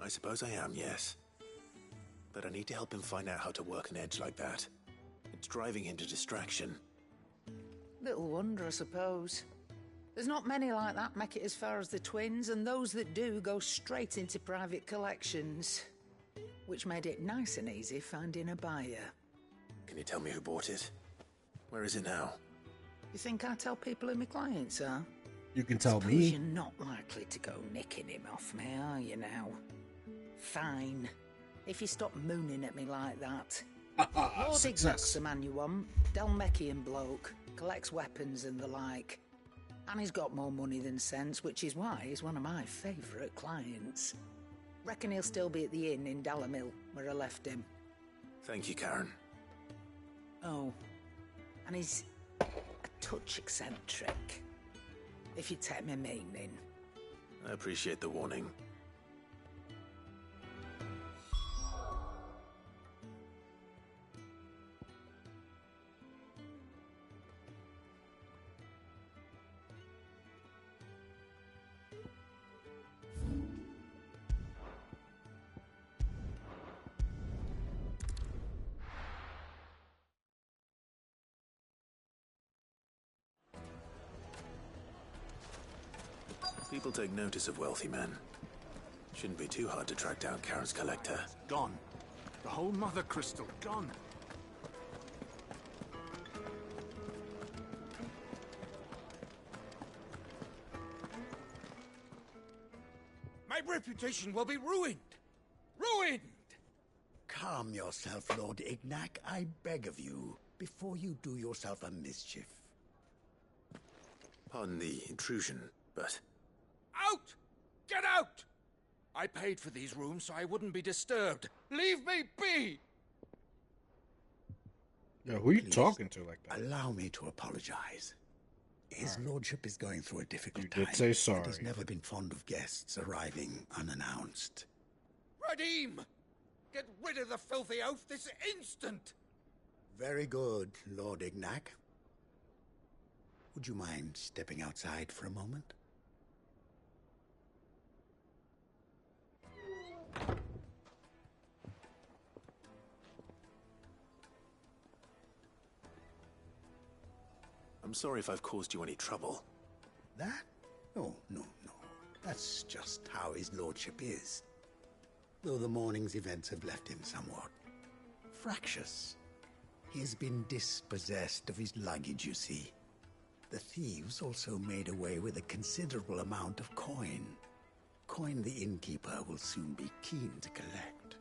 I suppose I am, yes. But I need to help him find out how to work an edge like that. It's driving him to distraction. Little wonder, I suppose. There's not many like that make it as far as the twins, and those that do go straight into private collections. Which made it nice and easy finding a buyer. Can you tell me who bought it? Where is it now? You think I tell people who my clients are? You can tell Suppose me. You're not likely to go nicking him off me, are you now? Fine. If you stop mooning at me like that. Lord Ignac's the man you want. Dalmekian bloke. Collects weapons and the like. And he's got more money than sense, which is why he's one of my favourite clients. Reckon he'll still be at the inn in Dalamil, where I left him. Thank you, Karen. Oh. And he's a touch eccentric. If you take my meaning. I appreciate the warning. People take notice of wealthy men. Shouldn't be too hard to track down Karen's collector. Gone. The whole mother crystal gone. My reputation will be ruined! Ruined! Calm yourself, Lord Ignac, I beg of you, before you do yourself a mischief. Pardon the intrusion, but... Out! Get out! I paid for these rooms so I wouldn't be disturbed. Leave me be! Yeah, who are you talking to like that? Allow me to apologize. His lordship is going through a difficult You time. did say sorry. He's never been fond of guests arriving unannounced. Radim! Get rid of the filthy oaf this instant! Very good, Lord Ignac. Would you mind stepping outside for a moment? I'm sorry if I've caused you any trouble. That? Oh, no. That's just how his lordship is. Though the morning's events have left him somewhat fractious. He has been dispossessed of his luggage, you see. The thieves also made away with a considerable amount of coin. coin the innkeeper will soon be keen to collect.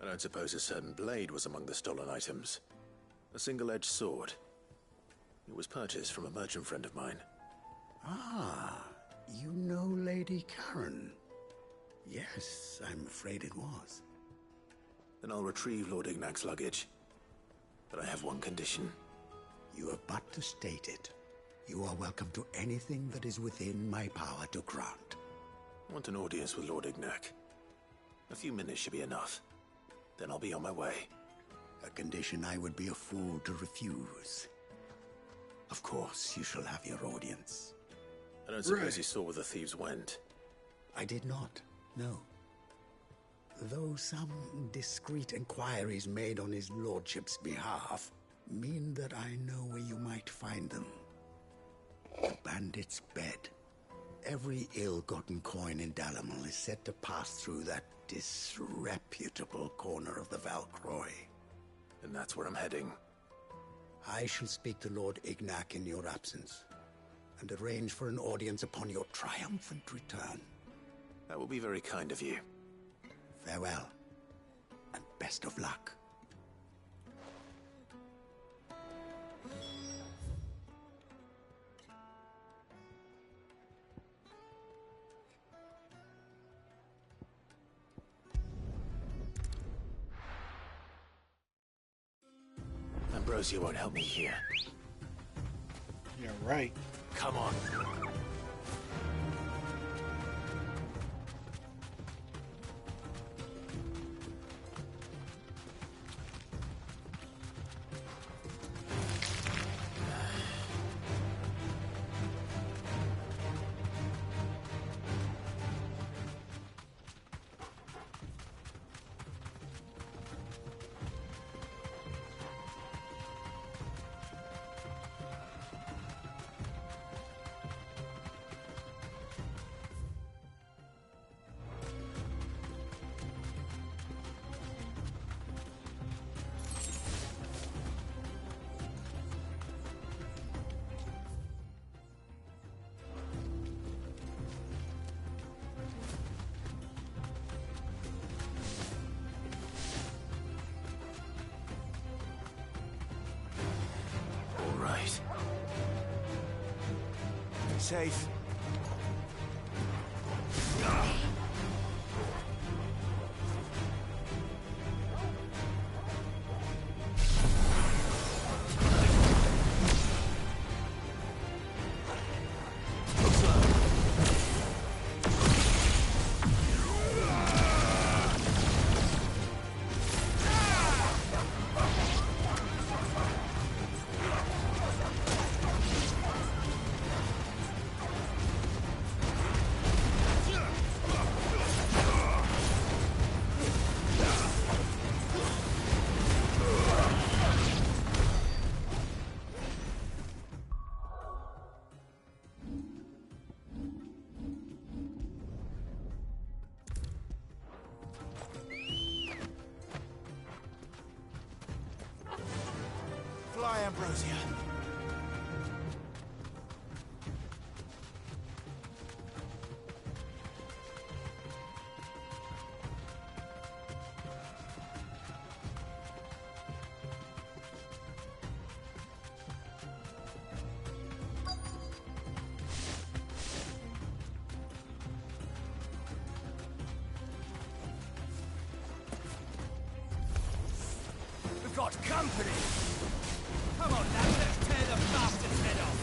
I don't suppose a certain blade was among the stolen items. A single-edged sword. It was purchased from a merchant friend of mine. Ah, you know Lady Karen. Yes, I'm afraid it was. Then I'll retrieve Lord Ignac's luggage. But I have one condition. You have but to state it. You are welcome to anything that is within my power to grant. I want an audience with Lord Ignac. A few minutes should be enough. Then I'll be on my way. A condition I would be a fool to refuse. Of course, you shall have your audience. I don't suppose you saw where the thieves went. I did not, no. Though some discreet inquiries made on his lordship's behalf mean that I know where you might find them. The bandit's bed. Every ill-gotten coin in Dalamal is said to pass through that disreputable corner of the Valcroy. And that's where I'm heading. I shall speak to Lord Ignac in your absence, and arrange for an audience upon your triumphant return. That will be very kind of you. Farewell, and best of luck. Ambrosia won't help me here. Yeah, right. Come on. Safe. Fly, Ambrosia. We've got company! Come on, lads, let's tear the bastard's head off!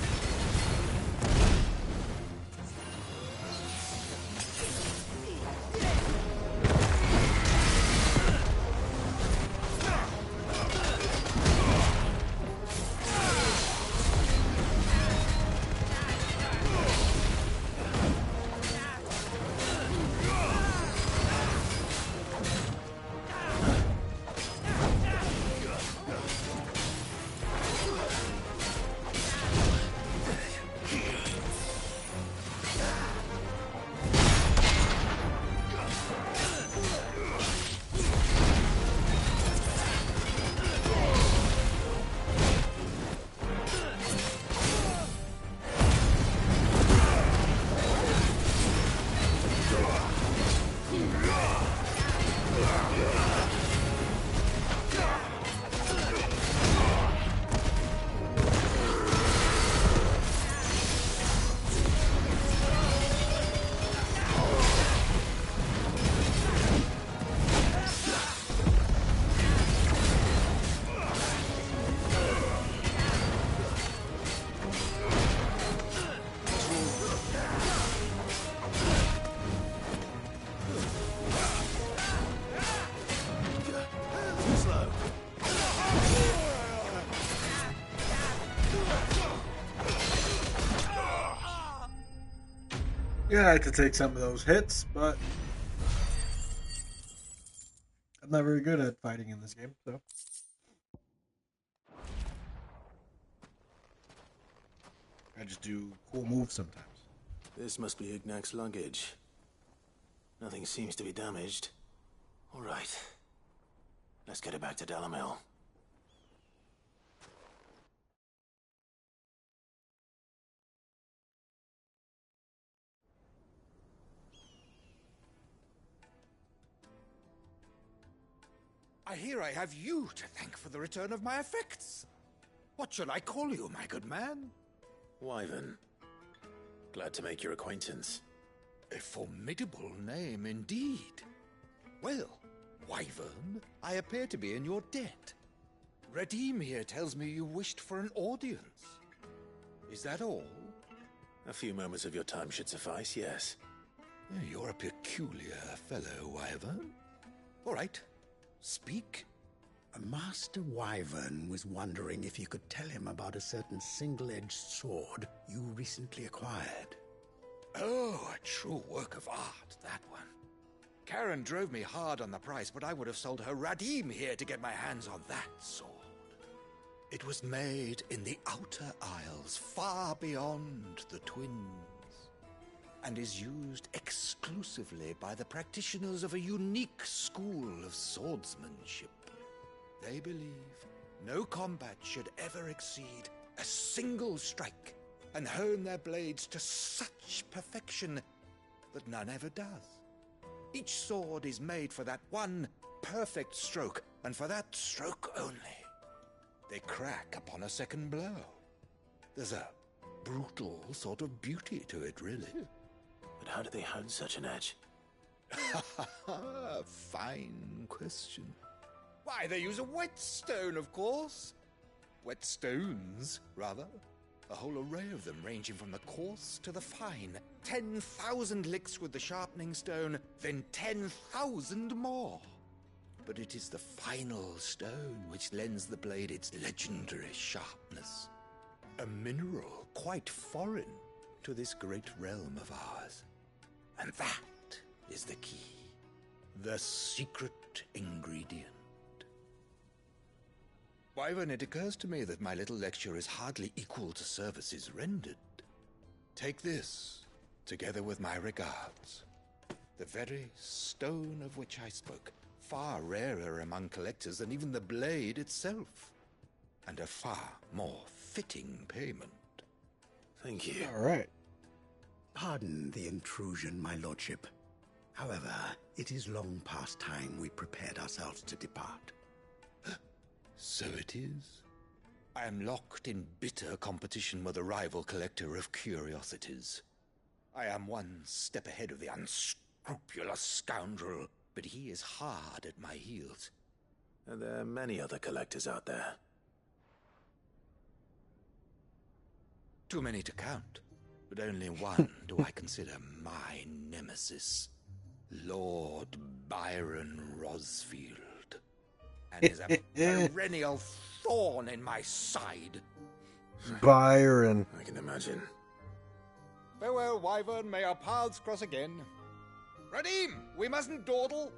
Too slow. Yeah, I had to take some of those hits, but I'm not very good at fighting in this game, so. I just do cool moves sometimes. This must be Ignac's luggage. Nothing seems to be damaged. All right. Let's get it back to Dalamil. I hear I have you to thank for the return of my effects. What shall I call you, my good man? Wyvern. Glad to make your acquaintance. A formidable name indeed. Well, Wyvern, I appear to be in your debt. Redeem here tells me you wished for an audience. Is that all? A few moments of your time should suffice, yes. You're a peculiar fellow, Wyvern. All right, speak. Master Wyvern was wondering if you could tell him about a certain single-edged sword you recently acquired. Oh, a true work of art, that one. Karen drove me hard on the price, but I would have sold her Radim here to get my hands on that sword. It was made in the Outer Isles, far beyond the Twins, and is used exclusively by the practitioners of a unique school of swordsmanship. They believe no combat should ever exceed a single strike, and hone their blades to such perfection that none ever does. Each sword is made for that one perfect stroke, and for that stroke only. They crack upon a second blow. There's a brutal sort of beauty to it, really. But how do they hone such an edge? Fine question. Why, they use a whetstone, of course. Whetstones, rather. A whole array of them, ranging from the coarse to the fine. 10,000 licks with the sharpening stone, then 10,000 more. But it is the final stone which lends the blade its legendary sharpness. A mineral quite foreign to this great realm of ours. And that is the key. The secret ingredient. Wyvern, it occurs to me that my little lecture is hardly equal to services rendered. Take this, together with my regards. The very stone of which I spoke, far rarer among collectors than even the blade itself, and a far more fitting payment. Thank you. All right. Pardon the intrusion, my lordship. However, it is long past time we prepared ourselves to depart. So it is. I am locked in bitter competition with a rival collector of curiosities. I am one step ahead of the unscrupulous scoundrel, but he is hard at my heels. And there are many other collectors out there. Too many to count, but only one do I consider my nemesis. Lord Byron Rosfield. And is a perennial thorn in my side. Byron. I can imagine. Farewell, Wyvern. May our paths cross again. Radim, we mustn't dawdle.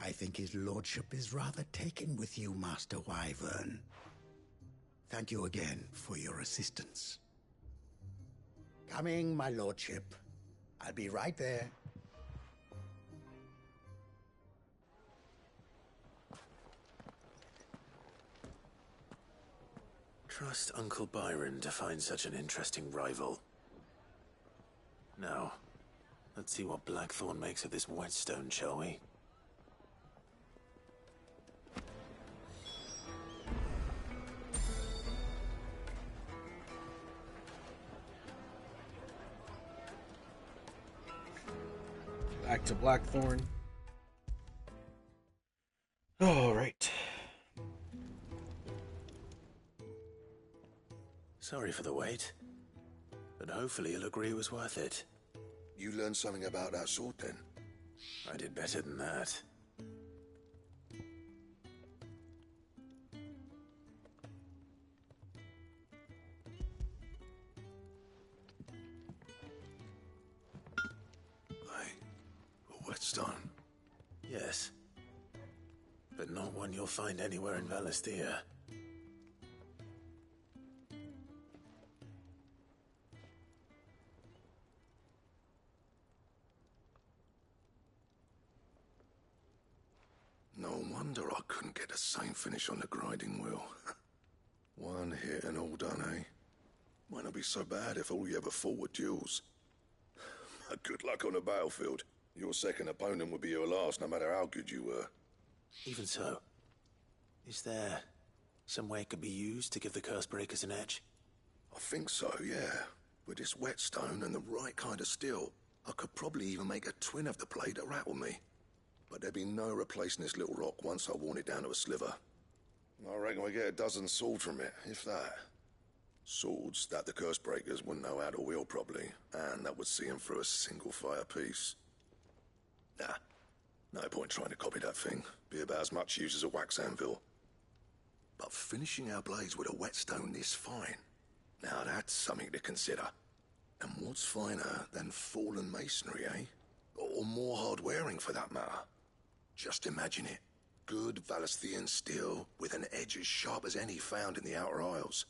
I think his lordship is rather taken with you, Master Wyvern. Thank you again for your assistance. Coming, my lordship. I'll be right there. Trust Uncle Byron to find such an interesting rival. Now, let's see what Blackthorn makes of this whetstone, shall we? Back to Blackthorn. All right. Sorry for the wait, but hopefully you'll agree it was worth it. You learned something about that sword then? I did better than that. A whetstone? Yes. But not one you'll find anywhere in Valisthea. No wonder I couldn't get the same finish on the grinding wheel. One hit and all done, eh? Might not be so bad if all you ever fought were duels. Good luck on the battlefield. Your second opponent would be your last, no matter how good you were. Even so, is there some way it could be used to give the curse breakers an edge? I think so, yeah. With this whetstone and the right kind of steel, I could probably even make a twin of the blade that rattled me. But there'd be no replacing this little rock once I worn it down to a sliver. I reckon we get a dozen swords from it, if that. Swords that the curse breakers wouldn't know how to wield properly, and that would see them through a single fire piece. Nah, no point trying to copy that thing. Be about as much use as a wax anvil. But finishing our blades with a whetstone this fine, now that's something to consider. And what's finer than fallen masonry, eh? Or more hard-wearing, for that matter. Just imagine it. Good Valisthian steel with an edge as sharp as any found in the Outer Isles.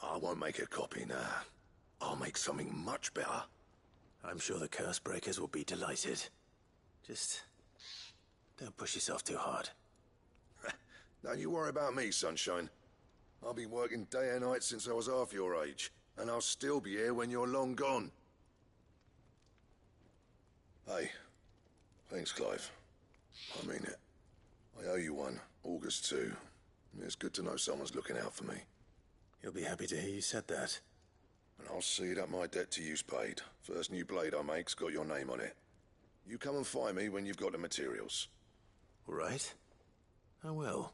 I won't make a copy, nah. I'll make something much better. I'm sure the curse breakers will be delighted. Just don't push yourself too hard. Don't you worry about me, sunshine. I'll be working day and night since I was half your age, and I'll still be here when you're long gone. Hey, thanks, Clive. I mean it. I owe you one, August too. It's good to know someone's looking out for me. You'll be happy to hear you said that. And I'll see that my debt to you's paid. First new blade I make's got your name on it. You come and find me when you've got the materials. All right. I will.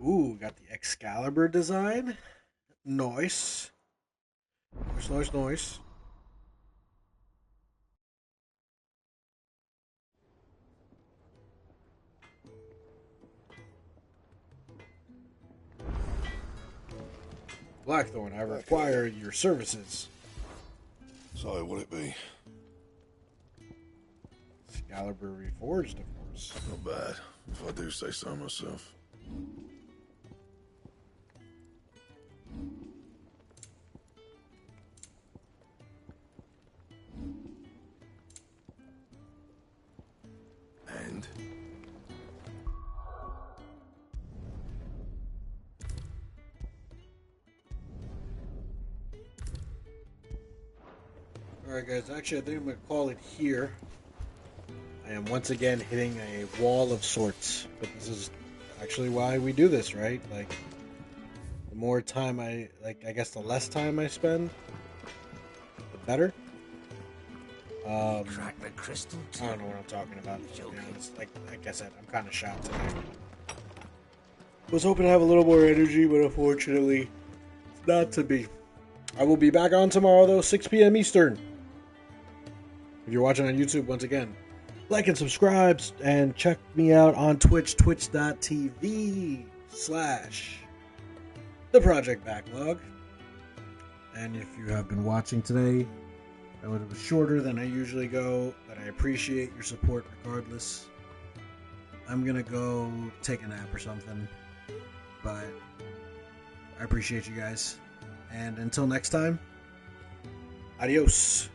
Ooh, got the Excalibur design. Nice. Nice. Blackthorn, I require your services. So, what'll it be? Excalibur Reforged, of course. Not bad, if I do say so myself. And? Alright guys, actually I think I'm going to call it here. I am once again hitting a wall of sorts. But this is actually why we do this, right? Like, the more time I guess the less time I spend, the better. Crack the crystal too. I don't know what I'm talking about. Like I said, I'm kind of shot today. Was hoping to have a little more energy, but unfortunately, it's not to be. I will be back on tomorrow, though, 6 p.m. Eastern. If you're watching on YouTube, once again, like and subscribe, and check me out on Twitch, twitch.tv/The Project Backlog. And if you have been watching today, it was shorter than I usually go, but I appreciate your support regardless. I'm gonna go take a nap or something, but I appreciate you guys. And until next time, adios.